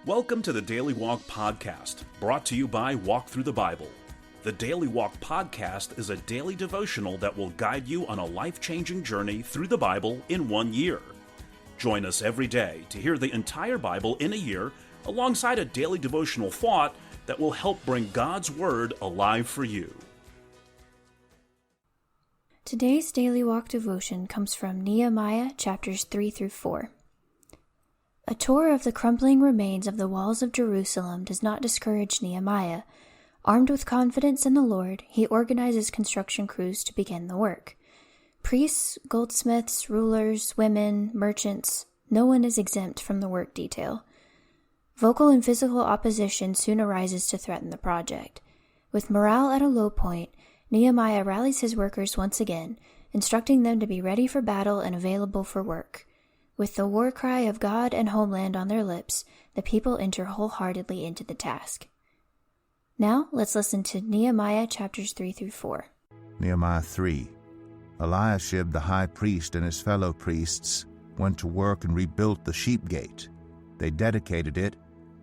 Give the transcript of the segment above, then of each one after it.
Welcome to the Daily Walk Podcast, brought to you by Walk Thru the Bible. The Daily Walk Podcast is a daily devotional that will guide you on a life-changing journey through the Bible in 1 year. Join us every day to hear the entire Bible in a year alongside a daily devotional thought that will help bring God's Word alive for you. Today's Daily Walk devotion comes from Nehemiah chapters 3 through 4. A tour of the crumbling remains of the walls of Jerusalem does not discourage Nehemiah. Armed with confidence in the Lord, he organizes construction crews to begin the work. Priests, goldsmiths, rulers, women, merchants, no one is exempt from the work detail. Vocal and physical opposition soon arises to threaten the project. With morale at a low point, Nehemiah rallies his workers once again, instructing them to be ready for battle and available for work. With the war cry of God and homeland on their lips, the people enter wholeheartedly into the task. Now, let's listen to Nehemiah chapters 3 through 4. Nehemiah 3. Eliashib the high priest and his fellow priests went to work and rebuilt the sheep gate. They dedicated it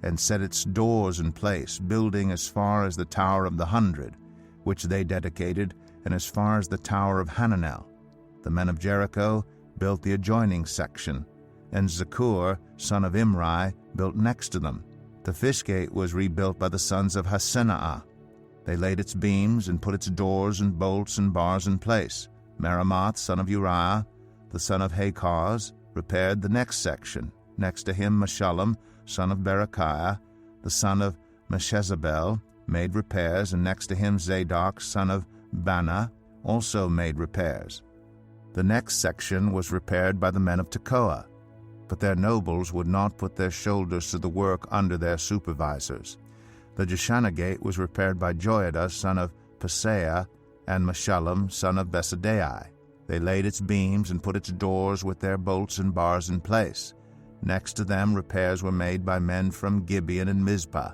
and set its doors in place, building as far as the Tower of the 100, which they dedicated, and as far as the Tower of Hananel. The men of Jericho built the adjoining section, and Zakur, son of Imri, built next to them. The fish gate was rebuilt by the sons of Hasenaah. They laid its beams and put its doors and bolts and bars in place. Meremoth, son of Uriah, the son of Hakaz, repaired the next section. Next to him Meshullam, son of Berechiah, the son of Meshezabel, made repairs, and next to him Zadok, son of Bana, also made repairs. The next section was repaired by the men of Tekoa, but their nobles would not put their shoulders to the work under their supervisors. The Jeshanah gate was repaired by Joiada, son of Paseah, and Meshullam, son of Besadai. They laid its beams and put its doors with their bolts and bars in place. Next to them repairs were made by men from Gibeon and Mizpah,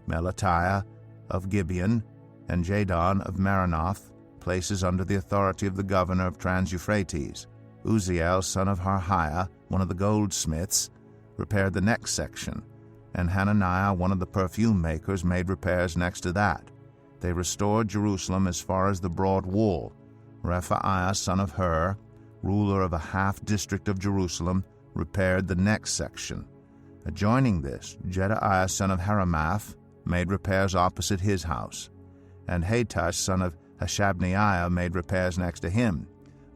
Melatiah of Gibeon, and Jadon of Maronoth, places under the authority of the governor of Trans-Euphrates. Uzziel, son of Harhiah, one of the goldsmiths, repaired the next section, and Hananiah, one of the perfume makers, made repairs next to that. They restored Jerusalem as far as the broad wall. Rephaiah, son of Hur, ruler of a half-district of Jerusalem, repaired the next section. Adjoining this, Jedaiah, son of Haramath, made repairs opposite his house, and Hatush, son of Hashabneiah, made repairs next to him.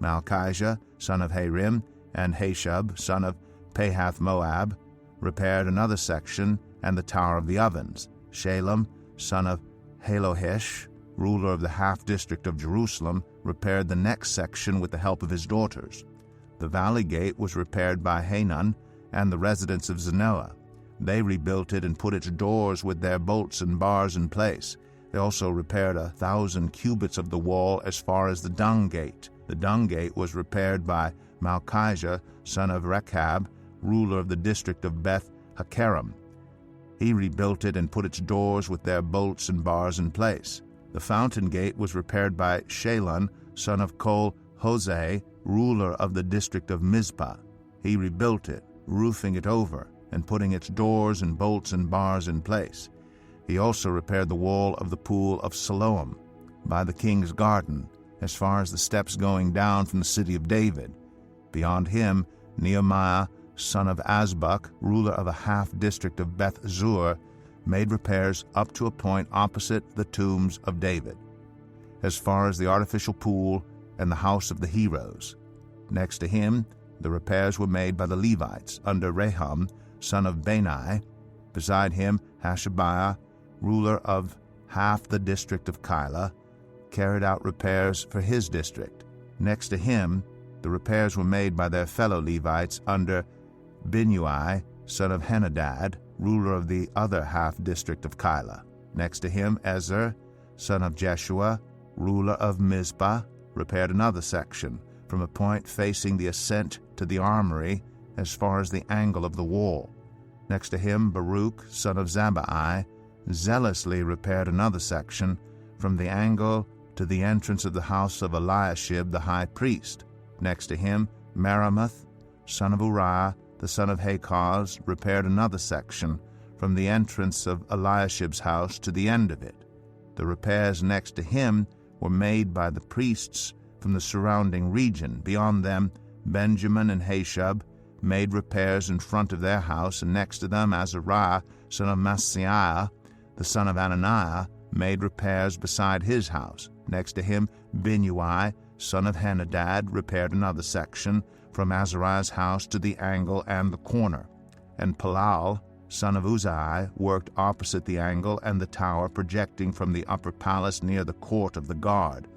Malchijah, son of Harim, and Hashub, son of Pahath-Moab, repaired another section and the Tower of the Ovens. Shalem, son of Halohesh, ruler of the half-district of Jerusalem, repaired the next section with the help of his daughters. The Valley Gate was repaired by Hanun and the residents of Zanoah. They rebuilt it and put its doors with their bolts and bars in place. They also repaired 1,000 cubits of the wall as far as the Dung Gate. The Dung Gate was repaired by Malchijah, son of Rechab, ruler of the district of Beth Hakerem. He rebuilt it and put its doors with their bolts and bars in place. The Fountain Gate was repaired by Shalon, son of Kol-Hoseh, ruler of the district of Mizpah. He rebuilt it, roofing it over, and putting its doors and bolts and bars in place. He also repaired the wall of the pool of Siloam, by the king's garden, as far as the steps going down from the city of David. Beyond him, Nehemiah, son of Azbuk, ruler of a half-district of Beth-zur, made repairs up to a point opposite the tombs of David, as far as the artificial pool and the house of the heroes. Next to him, the repairs were made by the Levites, under Rehum, son of Bani. Beside him, Hashabiah, ruler of half the district of Keilah, carried out repairs for his district. Next to him, the repairs were made by their fellow Levites under Binnui, son of Henadad, ruler of the other half-district of Keilah. Next to him, Ezer, son of Jeshua, ruler of Mizpah, repaired another section, from a point facing the ascent to the armory as far as the angle of the wall. Next to him, Baruch, son of Zabbai, zealously repaired another section, from the angle to the entrance of the house of Eliashib the high priest. Next to him, Meremoth, son of Uriah, the son of Hakaz, repaired another section, from the entrance of Eliashib's house to the end of it. The repairs next to him were made by the priests from the surrounding region. Beyond them, Benjamin and Hashub made repairs in front of their house, and next to them Azariah, son of Maaseiah, the son of Ananiah, made repairs beside his house. Next to him, Binnui, son of Henadad, repaired another section from Azariah's house to the angle and the corner. And Palal, son of Uzziah, worked opposite the angle and the tower projecting from the upper palace near the court of the guard.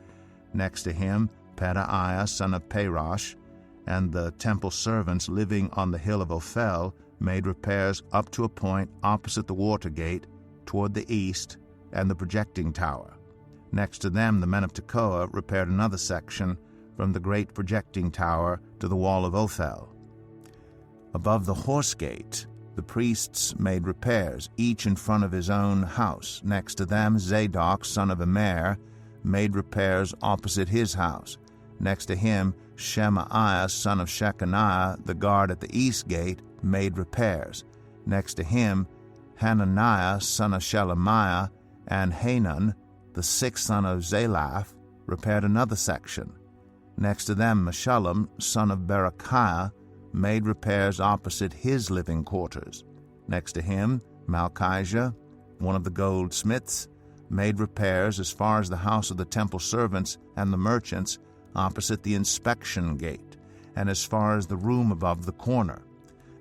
Next to him, Pedaiah, son of Parosh, and the temple servants living on the hill of Ophel made repairs up to a point opposite the water gate toward the east and the projecting tower. Next to them, the men of Tekoa repaired another section from the great projecting tower to the wall of Ophel. Above the horse gate, the priests made repairs, each in front of his own house. Next to them, Zadok, son of Immer, made repairs opposite his house. Next to him, Shemaiah, son of Shechaniah, the guard at the east gate, made repairs. Next to him, Hananiah, son of Shelemiah, and Hanan, the sixth son of Zalaph, repaired another section. Next to them, Meshullam, son of Berechiah, made repairs opposite his living quarters. Next to him, Malchijah, one of the goldsmiths, made repairs as far as the house of the temple servants and the merchants opposite the inspection gate, and as far as the room above the corner.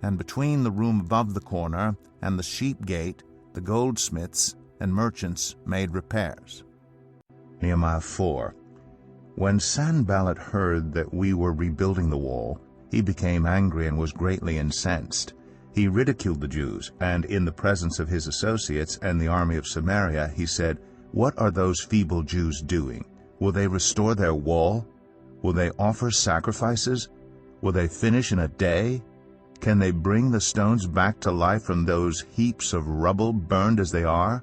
And between the room above the corner and the sheep gate, the goldsmiths and merchants made repairs. Nehemiah 4. When Sanballat heard that we were rebuilding the wall, he became angry and was greatly incensed. He ridiculed the Jews, and in the presence of his associates and the army of Samaria, he said, "What are those feeble Jews doing? Will they restore their wall? Will they offer sacrifices? Will they finish in a day? Can they bring the stones back to life from those heaps of rubble burned as they are?"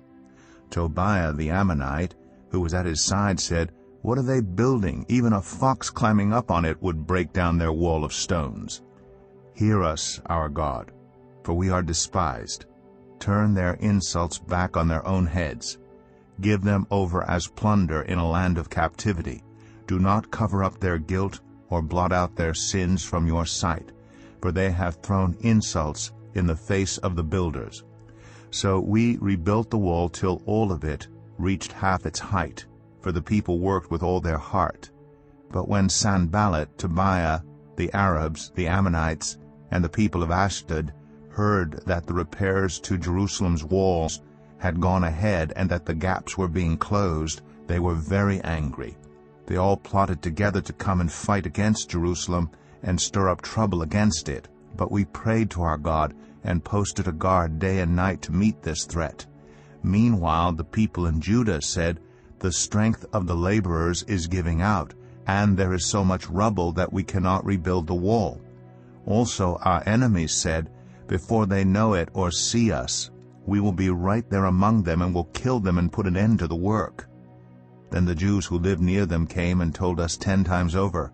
Tobiah the Ammonite, who was at his side, said, "What are they building? Even a fox climbing up on it would break down their wall of stones." Hear us, our God, for we are despised. Turn their insults back on their own heads. Give them over as plunder in a land of captivity. Do not cover up their guilt or blot out their sins from your sight, for they have thrown insults in the face of the builders. So we rebuilt the wall till all of it reached half its height, for the people worked with all their heart. But when Sanballat, Tobiah, the Arabs, the Ammonites, and the people of Ashdod heard that the repairs to Jerusalem's walls had gone ahead and that the gaps were being closed, they were very angry. They all plotted together to come and fight against Jerusalem and stir up trouble against it. But we prayed to our God and posted a guard day and night to meet this threat. Meanwhile, the people in Judah said, "The strength of the laborers is giving out, and there is so much rubble that we cannot rebuild the wall." Also our enemies said, "Before they know it or see us, we will be right there among them and will kill them and put an end to the work." Then the Jews who lived near them came and told us 10 times over,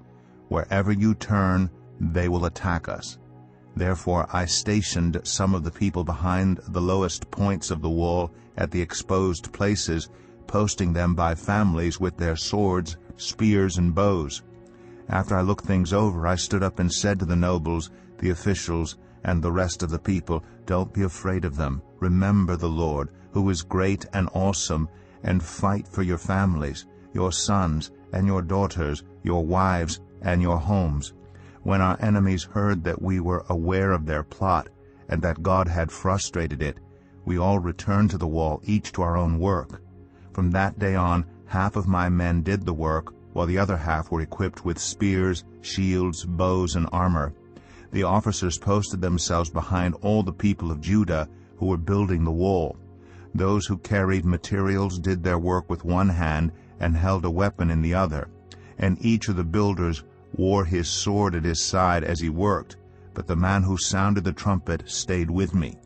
"Wherever you turn, they will attack us." Therefore I stationed some of the people behind the lowest points of the wall at the exposed places, posting them by families with their swords, spears, and bows. After I looked things over, I stood up and said to the nobles, the officials, and the rest of the people, "Don't be afraid of them. Remember the Lord, who is great and awesome, and fight for your families, your sons and your daughters, your wives and your homes." When our enemies heard that we were aware of their plot and that God had frustrated it, we all returned to the wall, each to our own work. From that day on, half of my men did the work, while the other half were equipped with spears, shields, bows, and armor. The officers posted themselves behind all the people of Judah who were building the wall. Those who carried materials did their work with one hand and held a weapon in the other, and each of the builders wore his sword at his side as he worked, but the man who sounded the trumpet stayed with me.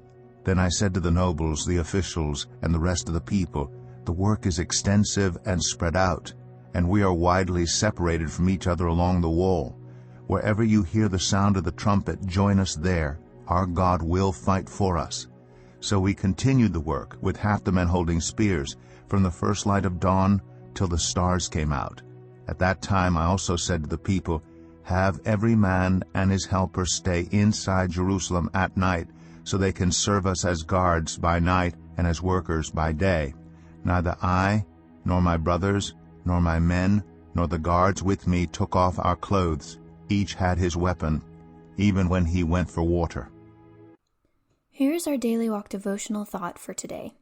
Then I said to the nobles, the officials, and the rest of the people, "The work is extensive and spread out, and we are widely separated from each other along the wall. Wherever you hear the sound of the trumpet, join us there. Our God will fight for us." So we continued the work, with half the men holding spears, from the first light of dawn till the stars came out. At that time I also said to the people, Have every man and his helper stay inside Jerusalem at night, so they can serve us as guards by night and as workers by day. Neither I, nor my brothers, nor my men, nor the guards with me took off our clothes. Each had his weapon, even when he went for water. Here's our Daily Walk devotional thought for today.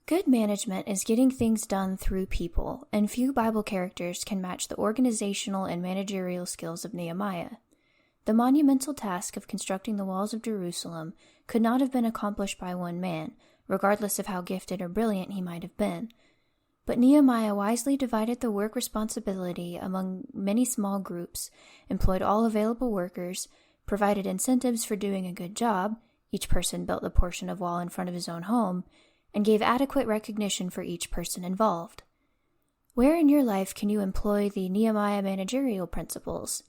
Good management is getting things done through people, and few Bible characters can match the organizational and managerial skills of Nehemiah. The monumental task of constructing the walls of Jerusalem could not have been accomplished by one man, regardless of how gifted or brilliant he might have been. But Nehemiah wisely divided the work responsibility among many small groups, employed all available workers, provided incentives for doing a good job — each person built the portion of wall in front of his own home — and gave adequate recognition for each person involved. Where in your life can you employ the Nehemiah managerial principles?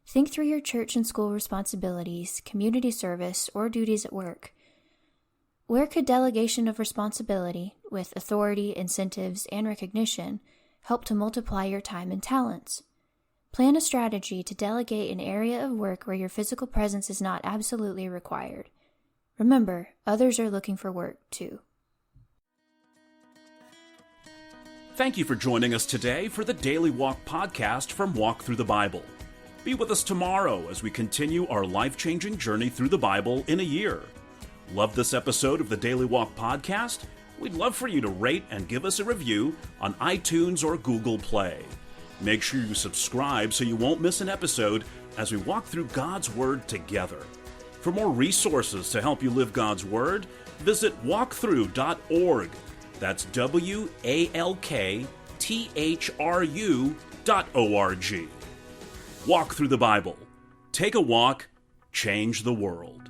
Think through your church and school responsibilities, community service, or duties at work. Where could delegation of responsibility, with authority, incentives, and recognition, help to multiply your time and talents? Plan a strategy to delegate an area of work where your physical presence is not absolutely required. Remember, others are looking for work too. Thank you for joining us today for the Daily Walk podcast from Walk Thru the Bible. Be with us tomorrow as we continue our life-changing journey through the Bible in a year. Love this episode of the Daily Walk podcast? We'd love for you to rate and give us a review on iTunes or Google Play. Make sure you subscribe so you won't miss an episode as we walk through God's Word together. For more resources to help you live God's Word, visit walkthru.org. That's WALKTHRU.org. Walk through the Bible. Take a walk, change the world.